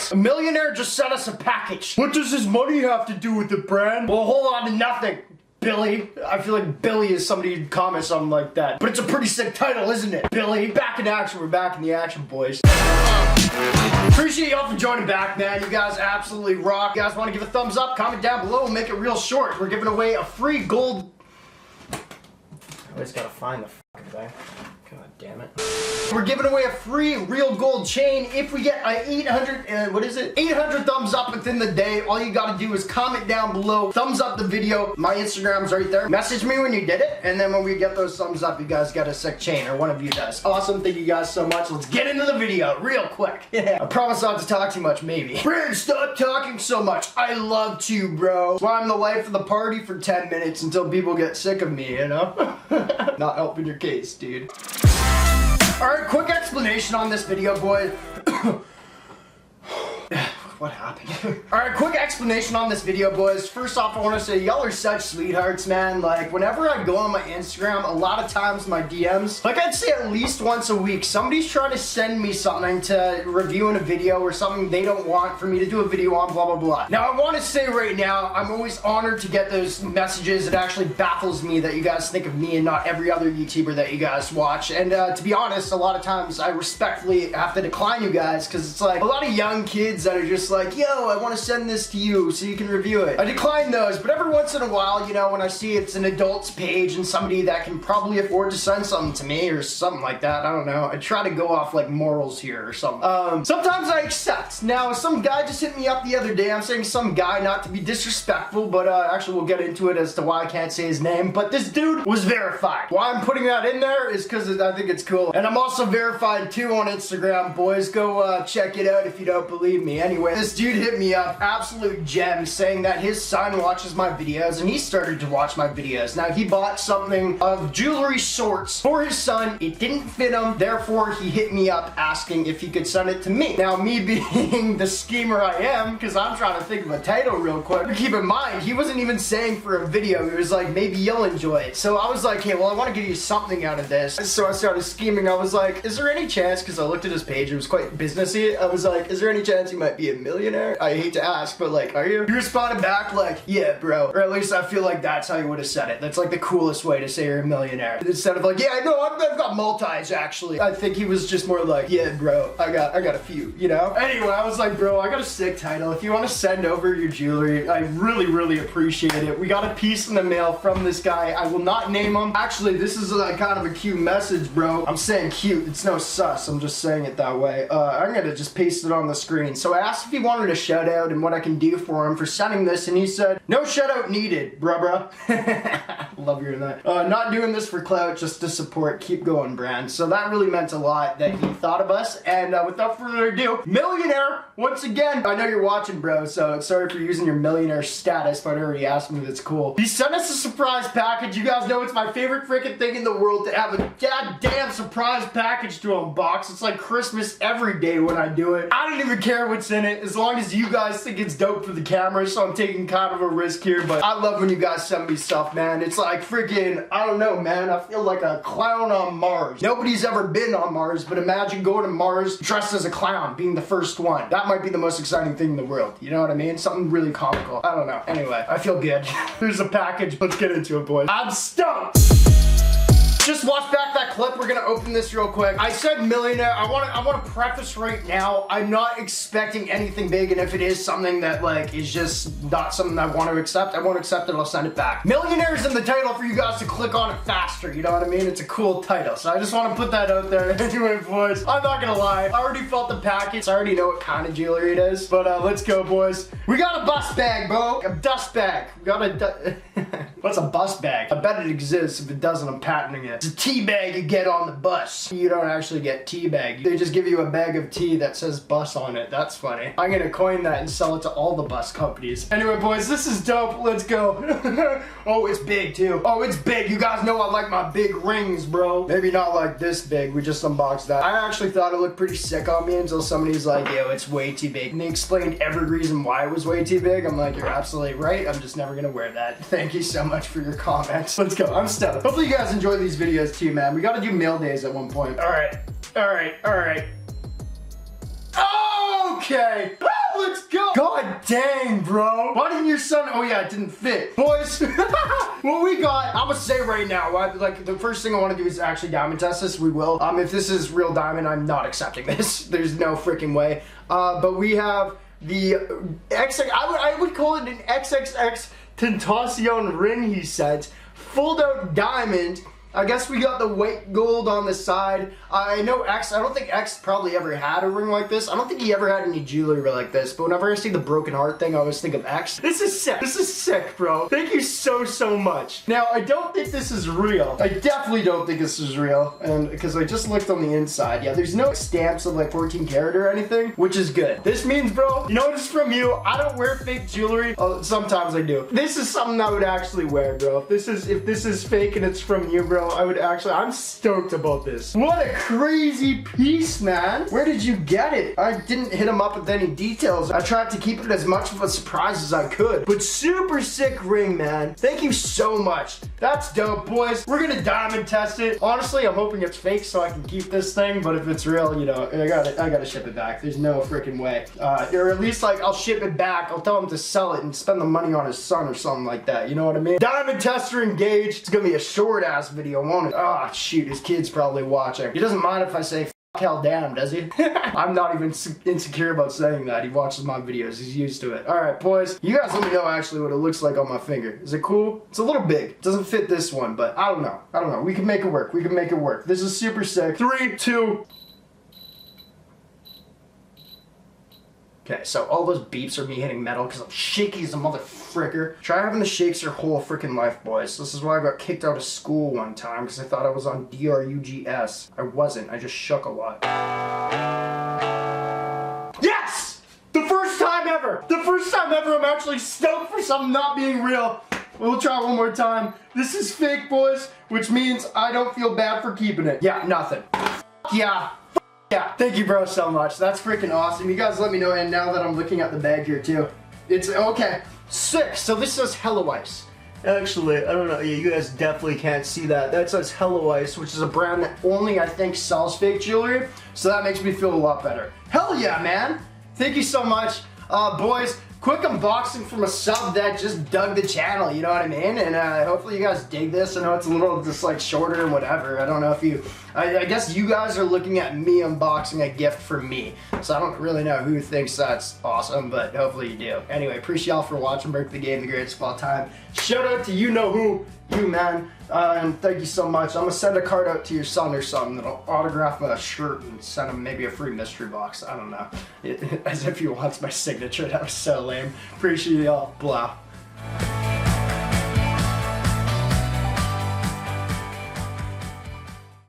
Boys, a millionaire just sent us a package. What does his money have to do with it, Bran? Well, hold on to nothing, Billy. I feel like Billy is somebody who'd comment something like that. But it's a pretty sick title, isn't it? Billy. Back in action. We're back in the action, boys. Appreciate y'all for joining back, man. You guys absolutely rock. You guys want to give a thumbs up? Comment down below. Make it real short. We're giving away a free gold... I always gotta find the fucking thing. God damn it. We're giving away a free real gold chain if we get 800 thumbs up within the day. All you gotta do is comment down below, thumbs up the video. My Instagram's right there. Message me when you did it, and then when we get those thumbs up, you guys get a sick chain, or one of you does. Awesome, thank you guys so much. Let's get into the video real quick. Yeah. I promise not to talk too much, maybe. Bran, stop talking so much. I love to, bro. That's why I'm the life of the party for 10 minutes until people get sick of me, you know? Not helping your case, dude. Alright, quick explanation on this video, boys. What happened? Alright, quick explanation on this video, boys. First off, I want to say y'all are such sweethearts, man. Like, whenever I go on my Instagram, a lot of times my DMs, like I'd say at least once a week, somebody's trying to send me something to review in a video or something they don't want for me to do a video on, blah, blah, blah. Now, I want to say right now, I'm always honored to get those messages. It actually baffles me that you guys think of me and not every other YouTuber that you guys watch. And to be honest, a lot of times I respectfully have to decline you guys because it's like a lot of young kids that are just like, yo, I want to send this to you so you can review it. I decline those, but every once in a while, you know, when I see it's an adult's page and somebody that can probably afford to send something to me or something like that, I don't know. I try to go off like morals here or something. Sometimes I accept. Now, some guy just hit me up the other day. I'm saying some guy, not to be disrespectful, but actually we'll get into it as to why I can't say his name, but this dude was verified. Why I'm putting that in there is because I think it's cool. And I'm also verified too on Instagram, boys. Go check it out if you don't believe me. Anyway, this dude hit me up, absolute gem, saying that his son watches my videos and he started to watch my videos. Now, he bought something of jewelry sorts for his son. It didn't fit him, therefore he hit me up asking if he could send it to me. Now, me being the schemer I am, because I'm trying to think of a title real quick, but keep in mind, he wasn't even saying for a video. He was like, maybe you'll enjoy it. So I was like, hey, well, I want to give you something out of this. So I started scheming. I was like, is there any chance, because I looked at his page, it was quite businessy. I was like, is there any chance he might be a millionaire? I hate to ask, but like, are you? He responded back like, yeah, bro. Or at least I feel like that's how you would have said it. That's like the coolest way to say you're a millionaire. Instead of like, yeah, I know, I've got multis actually. I think he was just more like, yeah, bro, I got a few, you know? Anyway, I was like, bro, I got a sick title. If you want to send over your jewelry, I really, really appreciate it. We got a piece in the mail from this guy. I will not name him. Actually, this is like kind of a cute message, bro. I'm saying cute. It's no sus. I'm just saying it that way. I'm gonna just paste it on the screen. So I asked if he wanted a shout out and what I can do for him for sending this, and he said, no shout out needed, bruh. Love hearing that. Not doing this for clout, just to support. Keep going, Bran. So that really meant a lot that he thought of us, and without further ado, millionaire, once again. I know you're watching, bro, so sorry for using your millionaire status, but I already asked me if it's cool. He sent us a surprise package. You guys know it's my favorite freaking thing in the world to have a goddamn surprise package to unbox. It's like Christmas every day when I do it. I don't even care what's in it, as long as you guys think it's dope for the camera, so I'm taking kind of a risk here, but I love when you guys send me stuff, man. It's like freaking, I don't know, man. I feel like a clown on Mars. Nobody's ever been on Mars, but imagine going to Mars dressed as a clown, being the first one. That might be the most exciting thing in the world. You know what I mean? Something really comical. I don't know. Anyway, I feel good. Here's a package. Let's get into it, boys. I'm stoked! Just watch back that clip. We're gonna open this real quick. I said millionaire. I want to preface right now, I'm not expecting anything big, and if it is something that like is just not something I want to accept, I won't accept it. I'll send it back. Millionaire is in the title for you guys to click on it faster. You know what I mean? It's a cool title, so I just want to put that out there. Anyway, boys, I'm not gonna lie. I already felt the package. I already know what kind of jewelry it is, but let's go, boys. We got a bus bag, bro. A dust bag. We got a What's a bus bag? I bet it exists. If it doesn't, I'm patenting it. It's a tea bag you get on the bus. You don't actually get tea bag. They just give you a bag of tea that says bus on it. That's funny. I'm gonna coin that and sell it to all the bus companies. Anyway, boys, this is dope. Let's go. Oh, it's big too. Oh, it's big. You guys know I like my big rings, bro. Maybe not like this big. We just unboxed that. I actually thought it looked pretty sick on me until somebody's like, yo, it's way too big. And they explained every reason why it was way too big. I'm like, you're absolutely right. I'm just never gonna wear that. Thank you so much for your comments. Let's go. I'm stoked. Hopefully you guys enjoy these videos too, man. We gotta do mail days at one point. All right. Okay. Let's go. God dang, bro. Why didn't your son? Oh yeah, it didn't fit. Boys, what we got, I'm gonna say right now, like the first thing I want to do is actually diamond test this. We will. If this is real diamond, I'm not accepting this. There's no freaking way. But we have the I would call it an XXX Tentacion ring, he says. Fold out diamond. I guess we got the white gold on the side. I know X, I don't think X probably ever had a ring like this. I don't think he ever had any jewelry like this, but whenever I see the broken heart thing, I always think of X. This is sick. This is sick, bro. Thank you so, so much. Now, I don't think this is real. I definitely don't think this is real, and because I just looked on the inside. Yeah, there's no stamps of like 14 karat or anything, which is good. This means, bro, you know what, it's from you. I don't wear fake jewelry. Oh, sometimes I do. This is something I would actually wear, bro. If this is fake and it's from you, bro, I'm stoked about this. What a crazy piece, man. Where did you get it? I didn't hit him up with any details. I tried to keep it as much of a surprise as I could. But super sick ring, man. Thank you so much. That's dope, boys. We're gonna diamond test it. Honestly, I'm hoping it's fake so I can keep this thing, but if it's real, you know, I gotta ship it back. There's no freaking way. Or at least like I'll ship it back. I'll tell him to sell it and spend the money on his son or something like that. You know what I mean? Diamond tester engaged. It's gonna be a short ass video, won't it? Ah, shoot, his kid's probably watching. He doesn't mind if I say f hell damn, does he? I'm not even insecure about saying that. He watches my videos. He's used to it. Alright, boys. You guys let me know actually what it looks like on my finger. Is it cool? It's a little big. It doesn't fit this one, but I don't know. I don't know. We can make it work. We can make it work. This is super sick. 3, 2... Okay, so all those beeps are me hitting metal because I'm shaky as a motherfricker. Try having the shakes your whole freaking life, boys. This is why I got kicked out of school one time because I thought I was on DRUGS. I wasn't. I just shook a lot. Yes! The first time ever! The first time ever I'm actually stoked for something not being real. We'll try one more time. This is fake, boys, which means I don't feel bad for keeping it. Yeah, nothing. Yeah. Yeah, thank you, bro, so much. That's freaking awesome. You guys let me know, and now that I'm looking at the bag here, too. It's, okay, sick. So this says Hello Ice. Actually, I don't know. Yeah, you guys definitely can't see that. That says Hello Ice, which is a brand that only, I think, sells fake jewelry. So that makes me feel a lot better. Hell yeah, man. Thank you so much. Boys, quick unboxing from a sub that just dug the channel, you know what I mean? And hopefully you guys dig this. I know it's a little just like shorter and whatever. I don't know if you, I guess you guys are looking at me unboxing a gift for me. So I don't really know who thinks that's awesome, but hopefully you do. Anyway, appreciate y'all for watching Break the Game, the greatest of all time. Shout out to you know who, you man. And thank you so much. I'm gonna send a card out to your son or something that'll autograph a shirt and send him maybe a free mystery box. I don't know. As if he wants my signature. That was so lame. Appreciate y'all. Blah.